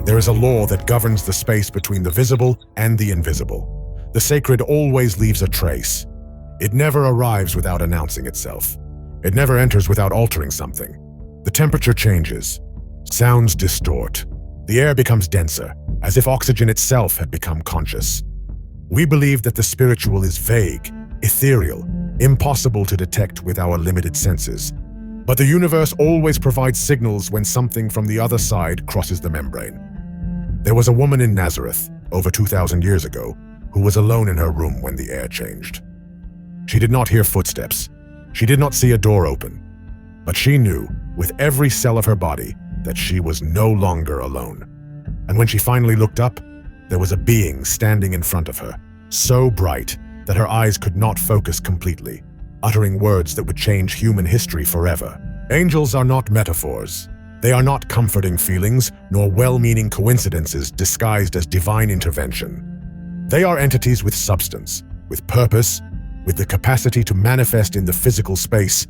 There is a law that governs the space between the visible and the invisible. The sacred always leaves a trace. It never arrives without announcing itself. It never enters without altering something. The temperature changes. Sounds distort. The air becomes denser, as if oxygen itself had become conscious. We believe that the spiritual is vague, ethereal, impossible to detect with our limited senses. But the universe always provides signals when something from the other side crosses the membrane. There was a woman in Nazareth, over 2,000 years ago, who was alone in her room when the air changed. She did not hear footsteps. She did not see a door open. But she knew, with every cell of her body, that she was no longer alone. And when she finally looked up, there was a being standing in front of her, so bright that her eyes could not focus completely, uttering words that would change human history forever. Angels are not metaphors. They are not comforting feelings, nor well-meaning coincidences disguised as divine intervention. They are entities with substance, with purpose, with the capacity to manifest in the physical space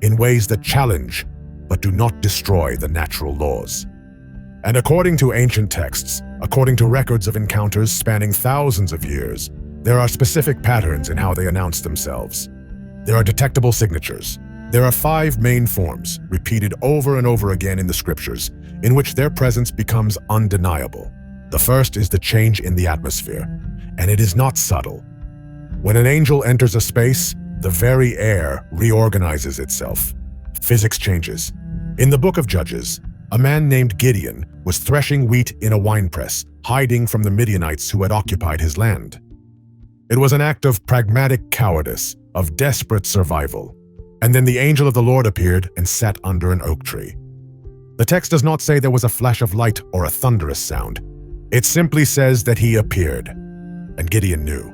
in ways that challenge but do not destroy the natural laws. And according to ancient texts, according to records of encounters spanning thousands of years, there are specific patterns in how they announce themselves. There are detectable signatures. There are 5 main forms, repeated over and over again in the scriptures, in which their presence becomes undeniable. The first is the change in the atmosphere, and it is not subtle. When an angel enters a space, the very air reorganizes itself. Physics changes. In the book of Judges, a man named Gideon was threshing wheat in a winepress, hiding from the Midianites who had occupied his land. It was an act of pragmatic cowardice, of desperate survival. And then the angel of the Lord appeared and sat under an oak tree. The text does not say there was a flash of light or a thunderous sound. It simply says that he appeared. And Gideon knew.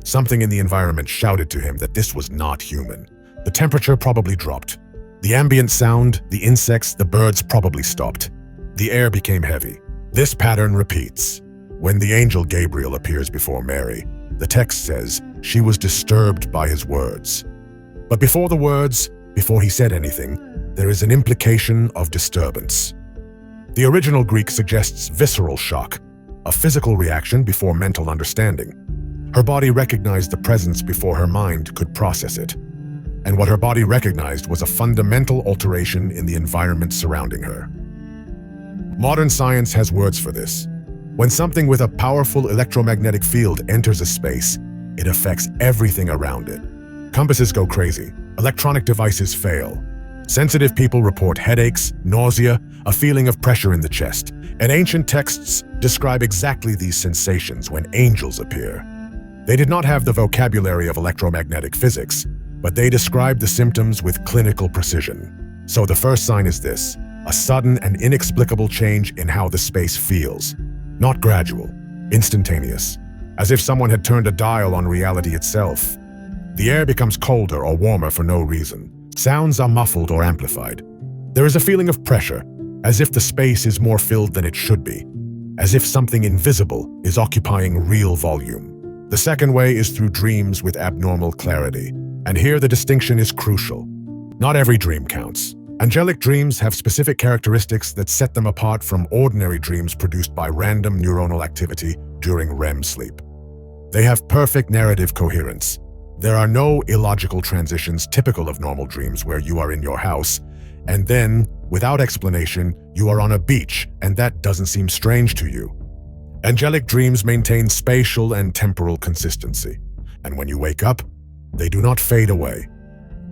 Something in the environment shouted to him that this was not human. The temperature probably dropped. The ambient sound, the insects, the birds probably stopped. The air became heavy. This pattern repeats. When the angel Gabriel appears before Mary, the text says she was disturbed by his words. But before the words, before he said anything, there is an implication of disturbance. The original Greek suggests visceral shock, a physical reaction before mental understanding. Her body recognized the presence before her mind could process it. And what her body recognized was a fundamental alteration in the environment surrounding her. Modern science has words for this. When something with a powerful electromagnetic field enters a space, it affects everything around it. Compasses go crazy. Electronic devices fail. Sensitive people report headaches, nausea, a feeling of pressure in the chest. And ancient texts describe exactly these sensations when angels appear. They did not have the vocabulary of electromagnetic physics, but they described the symptoms with clinical precision. So the first sign is this: a sudden and inexplicable change in how the space feels. Not gradual, instantaneous, as if someone had turned a dial on reality itself. The air becomes colder or warmer for no reason. Sounds are muffled or amplified. There is a feeling of pressure, as if the space is more filled than it should be, as if something invisible is occupying real volume. The second way is through dreams with abnormal clarity. And here the distinction is crucial. Not every dream counts. Angelic dreams have specific characteristics that set them apart from ordinary dreams produced by random neuronal activity during REM sleep. They have perfect narrative coherence. There are no illogical transitions typical of normal dreams where you are in your house, and then, without explanation, you are on a beach, and that doesn't seem strange to you. Angelic dreams maintain spatial and temporal consistency, and when you wake up, they do not fade away.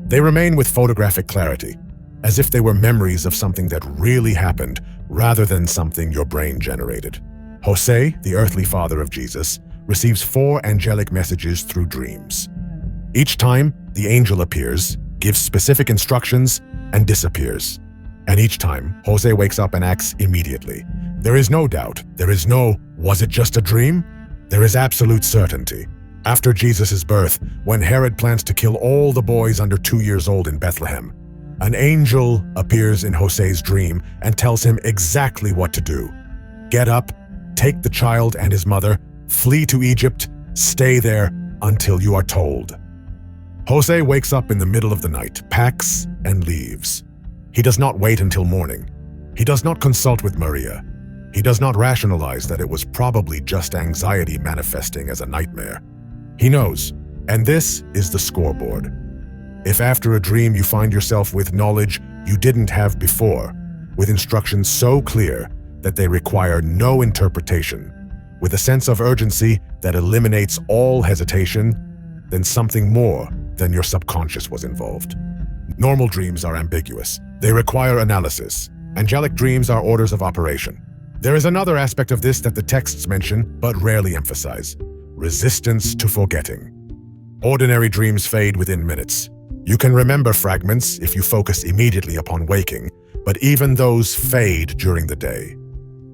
They remain with photographic clarity, as if they were memories of something that really happened rather than something your brain generated. Jose, the earthly father of Jesus, receives 4 angelic messages through dreams. Each time, the angel appears, gives specific instructions, and disappears. And each time, Jose wakes up and acts immediately. There is no doubt. There is no, was it just a dream? There is absolute certainty. After Jesus' birth, when Herod plans to kill all the boys under 2 years old in Bethlehem, an angel appears in Jose's dream and tells him exactly what to do. Get up, take the child and his mother, flee to Egypt, stay there until you are told. Jose wakes up in the middle of the night, packs, and leaves. He does not wait until morning. He does not consult with Maria. He does not rationalize that it was probably just anxiety manifesting as a nightmare. He knows, and this is the scoreboard. If after a dream you find yourself with knowledge you didn't have before, with instructions so clear that they require no interpretation, with a sense of urgency that eliminates all hesitation, then something more than your subconscious was involved. Normal dreams are ambiguous. They require analysis. Angelic dreams are orders of operation. There is another aspect of this that the texts mention but rarely emphasize: resistance to forgetting. Ordinary dreams fade within minutes. You can remember fragments if you focus immediately upon waking, but even those fade during the day.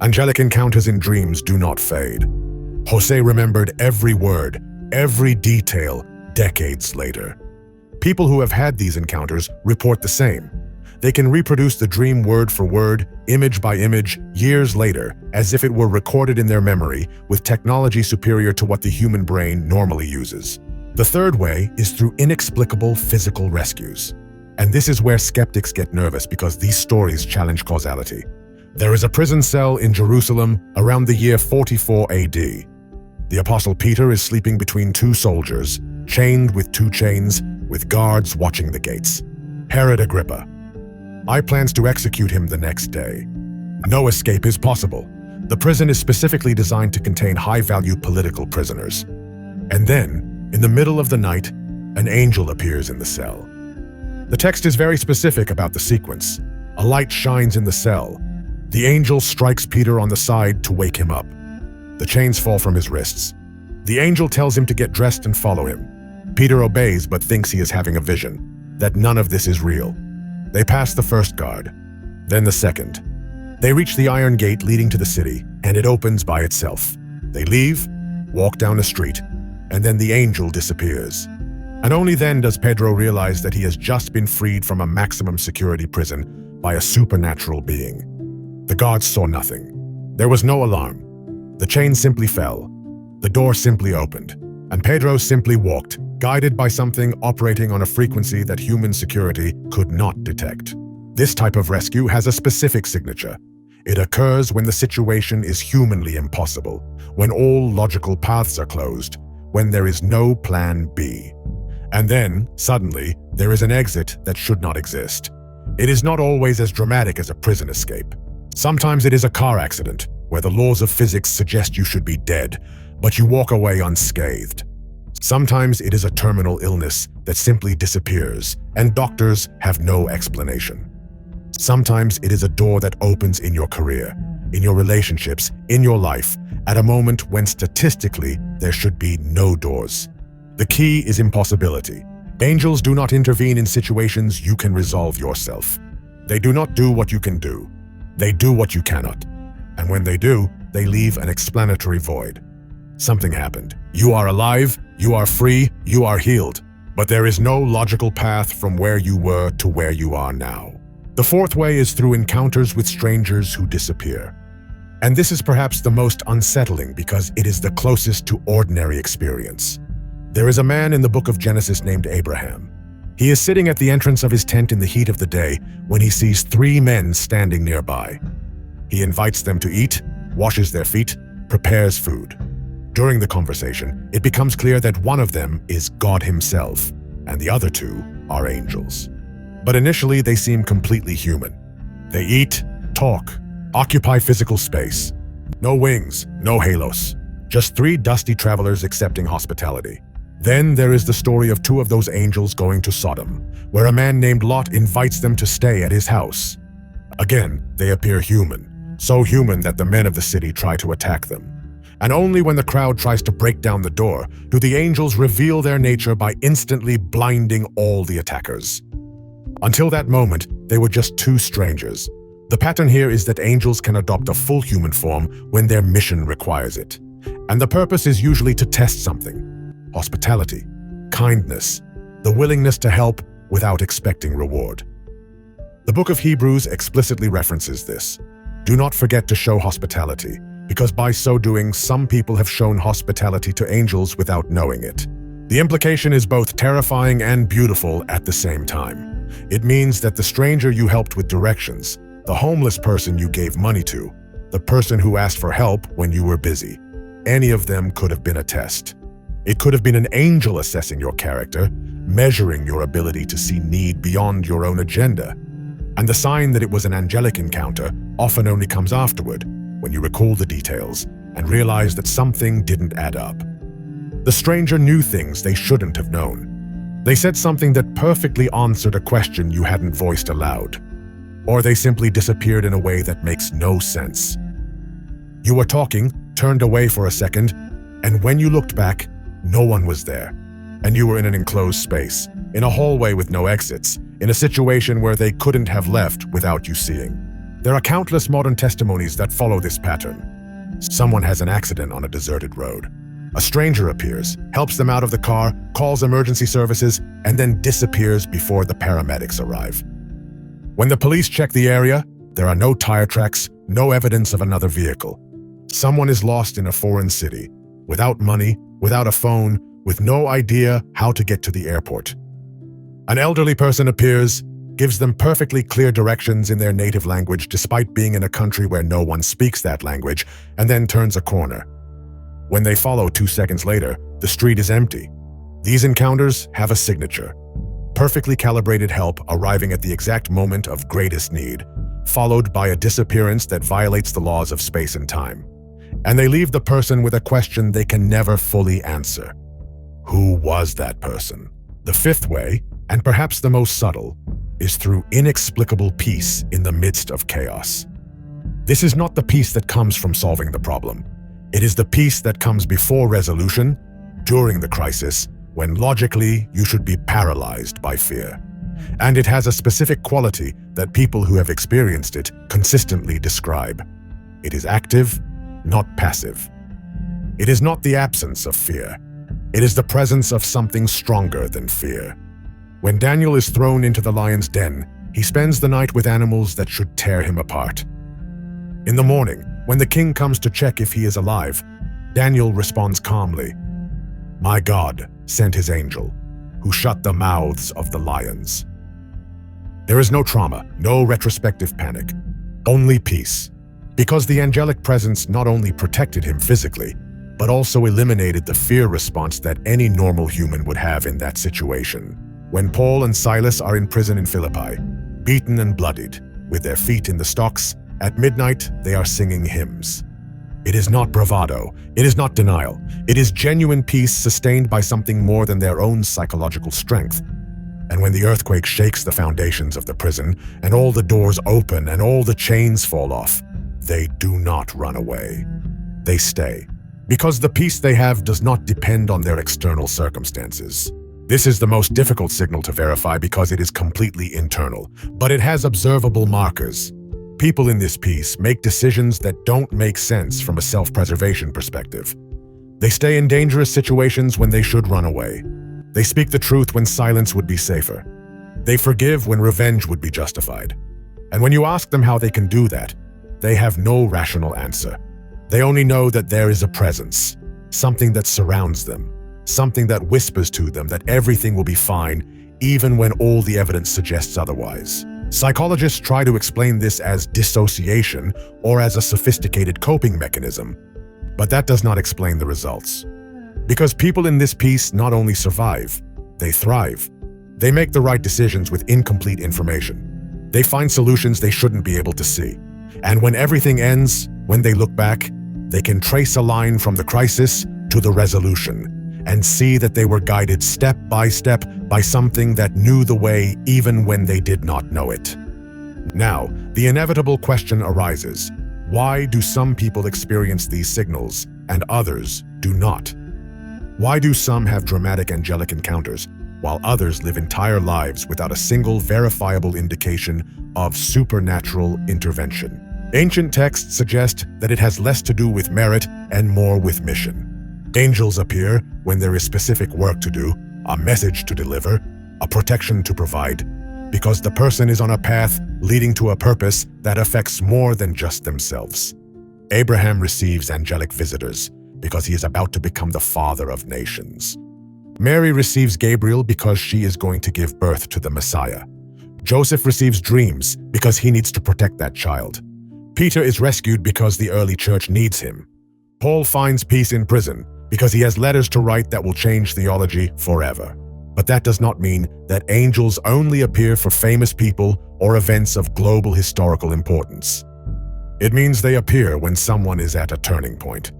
Angelic encounters in dreams do not fade. Jose remembered every word, every detail, decades later. People who have had these encounters report the same. They can reproduce the dream word for word, image by image, years later, as if it were recorded in their memory, with technology superior to what the human brain normally uses. The third way is through inexplicable physical rescues. And this is where skeptics get nervous because these stories challenge causality. There is a prison cell in Jerusalem around the year 44 AD. The Apostle Peter is sleeping between two soldiers, chained with two chains, with guards watching the gates. Herod Agrippa. I plans to execute him the next day. No escape is possible. The prison is specifically designed to contain high-value political prisoners. And then, in the middle of the night, an angel appears in the cell. The text is very specific about the sequence. A light shines in the cell. The angel strikes Peter on the side to wake him up. The chains fall from his wrists. The angel tells him to get dressed and follow him. Peter obeys but thinks he is having a vision, that none of this is real. They pass the first guard, then the second. They reach the iron gate leading to the city, and it opens by itself. They leave, walk down a street, and then the angel disappears. And only then does Pedro realize that he has just been freed from a maximum security prison by a supernatural being. The guards saw nothing. There was no alarm. The chain simply fell. The door simply opened, and Pedro simply walked, guided by something operating on a frequency that human security could not detect. This type of rescue has a specific signature. It occurs when the situation is humanly impossible, when all logical paths are closed, when there is no plan B. And then, suddenly, there is an exit that should not exist. It is not always as dramatic as a prison escape. Sometimes it is a car accident, where the laws of physics suggest you should be dead, but you walk away unscathed. Sometimes it is a terminal illness that simply disappears, and doctors have no explanation. Sometimes it is a door that opens in your career, in your relationships, in your life, at a moment when statistically there should be no doors. The key is impossibility. Angels do not intervene in situations you can resolve yourself. They do not do what you can do. They do what you cannot. And when they do, they leave an explanatory void. Something happened. You are alive, you are free, you are healed. But there is no logical path from where you were to where you are now. The fourth way is through encounters with strangers who disappear. And this is perhaps the most unsettling because it is the closest to ordinary experience. There is a man in the book of Genesis named Abraham. He is sitting at the entrance of his tent in the heat of the day when he sees three men standing nearby. He invites them to eat, washes their feet, prepares food. During the conversation, it becomes clear that one of them is God himself, and the other two are angels. But initially, they seem completely human. They eat, talk, occupy physical space. No wings, no halos, just three dusty travelers accepting hospitality. Then there is the story of two of those angels going to Sodom, where a man named Lot invites them to stay at his house. Again, they appear human, so human that the men of the city try to attack them. And only when the crowd tries to break down the door do the angels reveal their nature by instantly blinding all the attackers. Until that moment, they were just two strangers. The pattern here is that angels can adopt a full human form when their mission requires it. And the purpose is usually to test something: hospitality, kindness, the willingness to help without expecting reward. The book of Hebrews explicitly references this. Do not forget to show hospitality, because by so doing, some people have shown hospitality to angels without knowing it. The implication is both terrifying and beautiful at the same time. It means that the stranger you helped with directions, the homeless person you gave money to, the person who asked for help when you were busy. Any of them could have been a test. It could have been an angel assessing your character, measuring your ability to see need beyond your own agenda. And the sign that it was an angelic encounter often only comes afterward, when you recall the details and realize that something didn't add up. The stranger knew things they shouldn't have known. They said something that perfectly answered a question you hadn't voiced aloud. Or they simply disappeared in a way that makes no sense. You were talking, turned away for a second, and when you looked back, no one was there. And you were in an enclosed space, in a hallway with no exits, in a situation where they couldn't have left without you seeing. There are countless modern testimonies that follow this pattern. Someone has an accident on a deserted road. A stranger appears, helps them out of the car, calls emergency services, and then disappears before the paramedics arrive. When the police check the area, there are no tire tracks, no evidence of another vehicle. Someone is lost in a foreign city, without money, without a phone, with no idea how to get to the airport. An elderly person appears, gives them perfectly clear directions in their native language despite being in a country where no one speaks that language, and then turns a corner. When they follow 2 seconds later, the street is empty. These encounters have a signature. Perfectly calibrated help arriving at the exact moment of greatest need, followed by a disappearance that violates the laws of space and time. And they leave the person with a question they can never fully answer. Who was that person? The fifth way, and perhaps the most subtle, is through inexplicable peace in the midst of chaos. This is not the peace that comes from solving the problem. It is the peace that comes before resolution, during the crisis, when logically you should be paralyzed by fear. And it has a specific quality that people who have experienced it consistently describe. It is active, not passive. It is not the absence of fear. It is the presence of something stronger than fear. When Daniel is thrown into the lion's den, he spends the night with animals that should tear him apart. In the morning, when the king comes to check if he is alive, Daniel responds calmly, "My God sent his angel, who shut the mouths of the lions." There is no trauma, no retrospective panic, only peace. Because the angelic presence not only protected him physically, but also eliminated the fear response that any normal human would have in that situation. When Paul and Silas are in prison in Philippi, beaten and bloodied, with their feet in the stocks, at midnight they are singing hymns. It is not bravado, it is not denial, it is genuine peace sustained by something more than their own psychological strength. And when the earthquake shakes the foundations of the prison, and all the doors open and all the chains fall off, they do not run away. They stay. Because the peace they have does not depend on their external circumstances. This is the most difficult signal to verify because it is completely internal, but it has observable markers. People in this peace make decisions that don't make sense from a self-preservation perspective. They stay in dangerous situations when they should run away. They speak the truth when silence would be safer. They forgive when revenge would be justified. And when you ask them how they can do that, they have no rational answer. They only know that there is a presence, something that surrounds them, something that whispers to them that everything will be fine, even when all the evidence suggests otherwise. Psychologists try to explain this as dissociation or as a sophisticated coping mechanism, but that does not explain the results. Because people in this peace not only survive, they thrive. They make the right decisions with incomplete information. They find solutions they shouldn't be able to see. And when everything ends, when they look back, they can trace a line from the crisis to the resolution and see that they were guided step by something that knew the way even when they did not know it. Now, the inevitable question arises: why do some people experience these signals and others do not? Why do some have dramatic angelic encounters while others live entire lives without a single verifiable indication of supernatural intervention? Ancient texts suggest that it has less to do with merit and more with mission. Angels appear when there is specific work to do, a message to deliver, a protection to provide, because the person is on a path leading to a purpose that affects more than just themselves. Abraham receives angelic visitors because he is about to become the father of nations. Mary receives Gabriel because she is going to give birth to the Messiah. Joseph receives dreams because he needs to protect that child. Peter is rescued because the early church needs him. Paul finds peace in prison because he has letters to write that will change theology forever. But that does not mean that angels only appear for famous people or events of global historical importance. It means they appear when someone is at a turning point,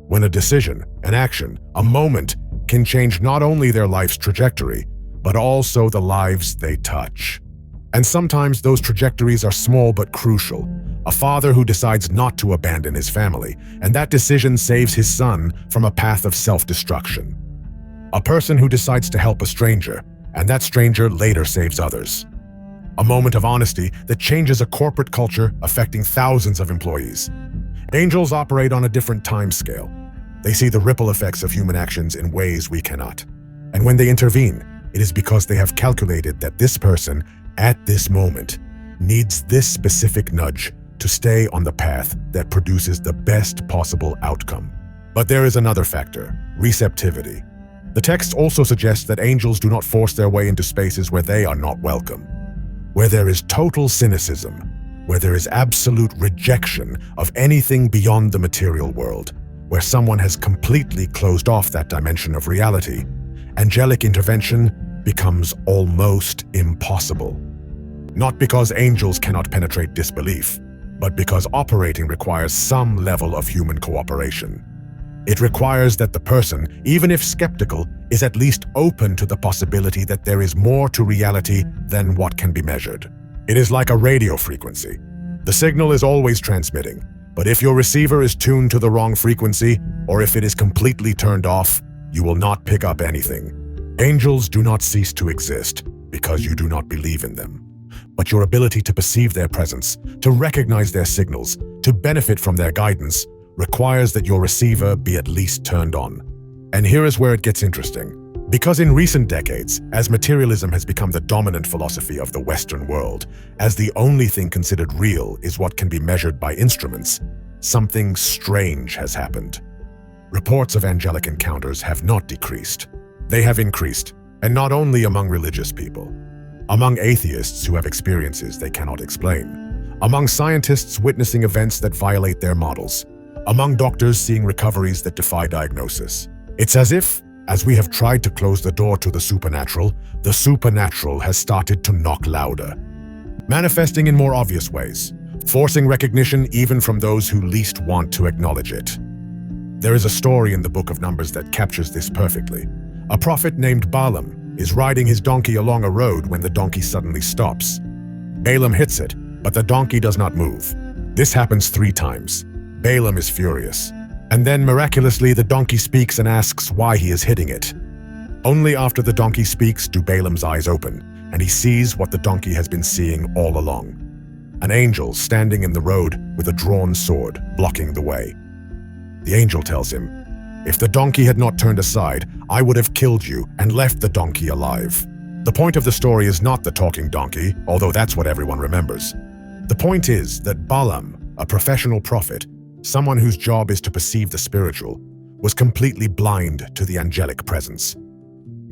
when a decision, an action, a moment can change not only their life's trajectory, but also the lives they touch. And sometimes those trajectories are small but crucial. A father who decides not to abandon his family, and that decision saves his son from a path of self-destruction. A person who decides to help a stranger, and that stranger later saves others. A moment of honesty that changes a corporate culture affecting thousands of employees. Angels operate on a different time scale. They see the ripple effects of human actions in ways we cannot. And when they intervene, it is because they have calculated that this person, at this moment, needs this specific nudge to stay on the path that produces the best possible outcome. But there is another factor: receptivity. The text also suggests that angels do not force their way into spaces where they are not welcome, where there is total cynicism, where there is absolute rejection of anything beyond the material world, where someone has completely closed off that dimension of reality. Angelic intervention becomes almost impossible. Not because angels cannot penetrate disbelief, but because operating requires some level of human cooperation. It requires that the person, even if skeptical, is at least open to the possibility that there is more to reality than what can be measured. It is like a radio frequency. The signal is always transmitting, but if your receiver is tuned to the wrong frequency, or if it is completely turned off, you will not pick up anything. Angels do not cease to exist because you do not believe in them. But your ability to perceive their presence, to recognize their signals, to benefit from their guidance, requires that your receiver be at least turned on. And here is where it gets interesting. Because in recent decades, as materialism has become the dominant philosophy of the Western world, as the only thing considered real is what can be measured by instruments, something strange has happened. Reports of angelic encounters have not decreased. They have increased, and not only among religious people. Among atheists who have experiences they cannot explain. Among scientists witnessing events that violate their models. Among doctors seeing recoveries that defy diagnosis. It's as we have tried to close the door to the supernatural has started to knock louder. Manifesting in more obvious ways, forcing recognition even from those who least want to acknowledge it. There is a story in the book of Numbers that captures this perfectly. A prophet named Balaam is riding his donkey along a road when the donkey suddenly stops. Balaam hits it, but the donkey does not move. This happens 3 times. Balaam is furious. And then miraculously the donkey speaks and asks why he is hitting it. Only after the donkey speaks do Balaam's eyes open, and he sees what the donkey has been seeing all along. An angel standing in the road with a drawn sword, blocking the way. The angel tells him, "If the donkey had not turned aside, I would have killed you and left the donkey alive." The point of the story is not the talking donkey, although that's what everyone remembers. The point is that Balaam, a professional prophet, someone whose job is to perceive the spiritual, was completely blind to the angelic presence.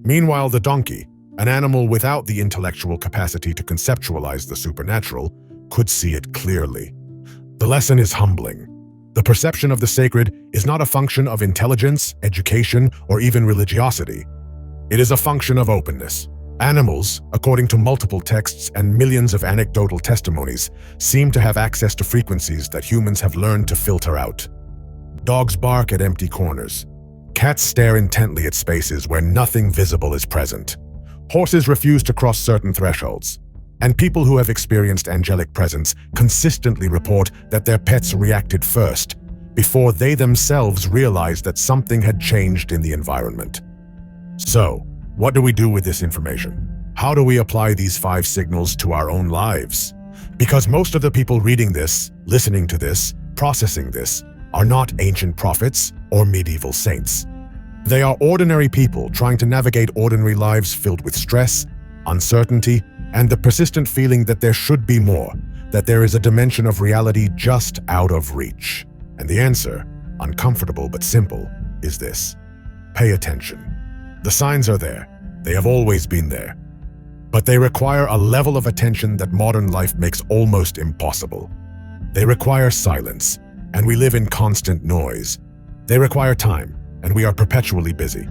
Meanwhile, the donkey, an animal without the intellectual capacity to conceptualize the supernatural, could see it clearly. The lesson is humbling. The perception of the sacred is not a function of intelligence, education, or even religiosity. It is a function of openness. Animals, according to multiple texts and millions of anecdotal testimonies, seem to have access to frequencies that humans have learned to filter out. Dogs bark at empty corners. Cats stare intently at spaces where nothing visible is present. Horses refuse to cross certain thresholds. And people who have experienced angelic presence consistently report that their pets reacted first, before they themselves realized that something had changed in the environment. So, what do we do with this information? How do we apply these 5 signals to our own lives? Because most of the people reading this, listening to this, processing this, are not ancient prophets or medieval saints. They are ordinary people trying to navigate ordinary lives filled with stress, uncertainty, and the persistent feeling that there should be more, that there is a dimension of reality just out of reach. And the answer, uncomfortable but simple, is this: pay attention. The signs are there. They have always been there. But they require a level of attention that modern life makes almost impossible. They require silence, and we live in constant noise. They require time, and we are perpetually busy.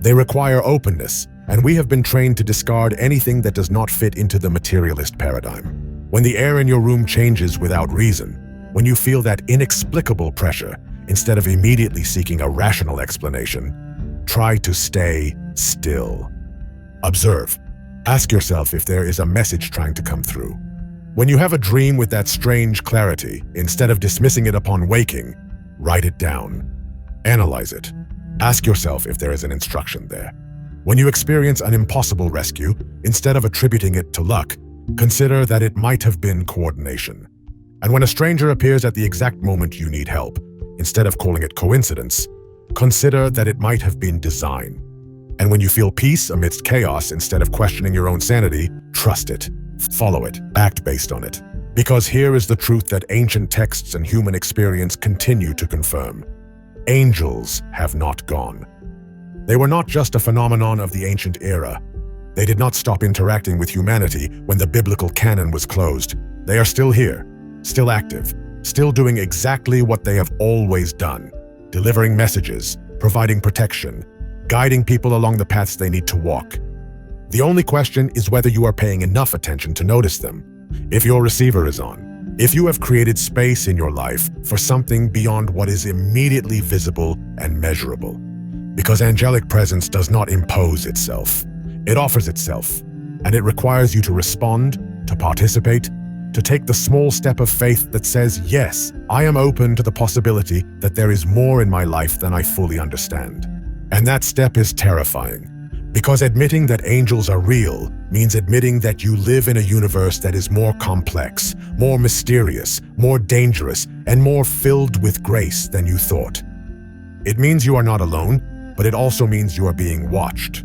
They require openness, and we have been trained to discard anything that does not fit into the materialist paradigm. When the air in your room changes without reason, when you feel that inexplicable pressure, instead of immediately seeking a rational explanation, try to stay still. Observe. Ask yourself if there is a message trying to come through. When you have a dream with that strange clarity, instead of dismissing it upon waking, write it down. Analyze it. Ask yourself if there is an instruction there. When you experience an impossible rescue, instead of attributing it to luck, consider that it might have been coordination. And when a stranger appears at the exact moment you need help, instead of calling it coincidence, consider that it might have been design. And when you feel peace amidst chaos, instead of questioning your own sanity, trust it, follow it, act based on it. Because here is the truth that ancient texts and human experience continue to confirm. Angels have not gone. They were not just a phenomenon of the ancient era. They did not stop interacting with humanity when the biblical canon was closed. They are still here, still active, still doing exactly what they have always done, delivering messages, providing protection, guiding people along the paths they need to walk. The only question is whether you are paying enough attention to notice them. If your receiver is on, if you have created space in your life for something beyond what is immediately visible and measurable. Because angelic presence does not impose itself. It offers itself, and it requires you to respond, to participate, to take the small step of faith that says, yes, I am open to the possibility that there is more in my life than I fully understand. And that step is terrifying, because admitting that angels are real means admitting that you live in a universe that is more complex, more mysterious, more dangerous, and more filled with grace than you thought. It means you are not alone, but it also means you are being watched.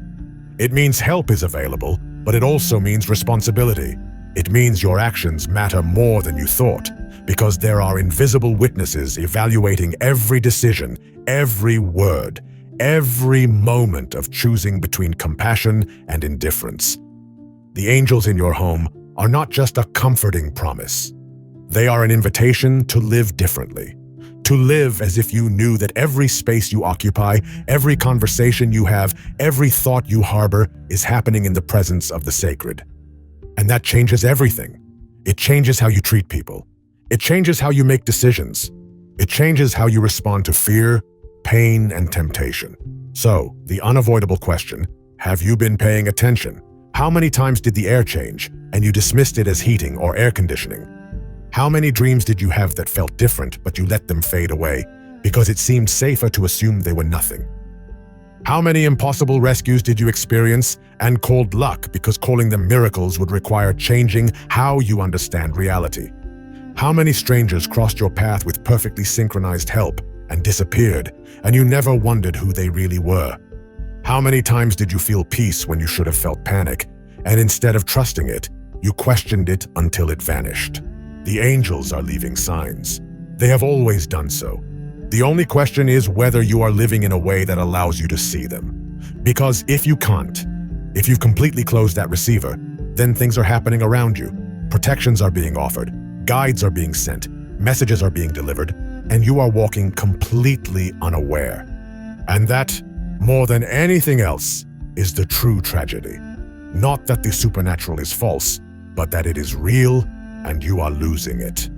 It means help is available, but it also means responsibility. It means your actions matter more than you thought, because there are invisible witnesses evaluating every decision, every word, every moment of choosing between compassion and indifference. The angels in your home are not just a comforting promise. They are an invitation to live differently, to live as if you knew that every space you occupy, every conversation you have, every thought you harbor is happening in the presence of the sacred. And that changes everything. It changes how you treat people. It changes how you make decisions. It changes how you respond to fear, pain, and temptation. So, the unavoidable question, have you been paying attention? How many times did the air change, and you dismissed it as heating or air conditioning? How many dreams did you have that felt different, but you let them fade away because it seemed safer to assume they were nothing? How many impossible rescues did you experience and called luck because calling them miracles would require changing how you understand reality? How many strangers crossed your path with perfectly synchronized help and disappeared, and you never wondered who they really were? How many times did you feel peace when you should have felt panic, and instead of trusting it, you questioned it until it vanished? The angels are leaving signs. They have always done so. The only question is whether you are living in a way that allows you to see them. Because if you can't, if you've completely closed that receiver, then things are happening around you. Protections are being offered, guides are being sent, messages are being delivered, and you are walking completely unaware. And that, more than anything else, is the true tragedy. Not that the supernatural is false, but that it is real and you are losing it.